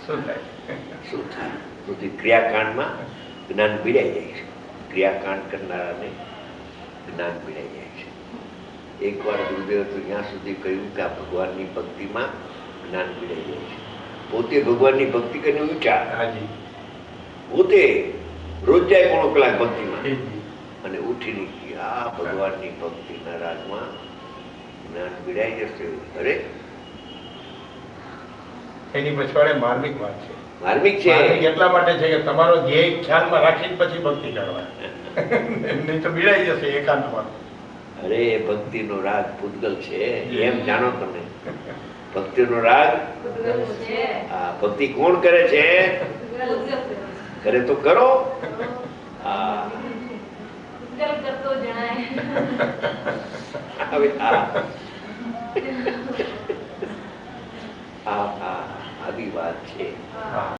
શું થાય? સુધી ક્રિયાકાંડમાં જ્ઞાન ભીડાઈ જાય છે. ક્રિયાકાંડ કરનારાને જ્ઞાન ભીડાઈ જાય છે. એકવાર ગુરુદેવ તો ત્યાં સુધી કહ્યું કે આ ભગવાનની ભક્તિમાં જ્ઞાન ભીડાઈ જાય છે. પોતે ભગવાનની ભક્તિ કરીને ઉઠ્યા, પોતે રોજ જાય પોણો કલાક ભક્તિમાં અને ઉઠી નીકળી આ ભગવાનની ભક્તિના રાજમાં જ્ઞાન ભીડાઈ જશે. અરે એની પછવાડે માર્મિક વાત છે. માર્મિક છે એટલા માટે છે કે તમારો ધ્યેય ખ્યાલમાં રાખીને પછી ભક્તિ કરવા, નહીં તો બીડાઈ જશે એકાંતમાં. અરે ભક્તિનો રાગ પૂતગલ છે, એમ જાણો તમે. ભક્તિનો રાગ, હા, ભક્તિ કોણ કરે છે? કરે તો કરો. હા, હવે આ આવી વાત છે.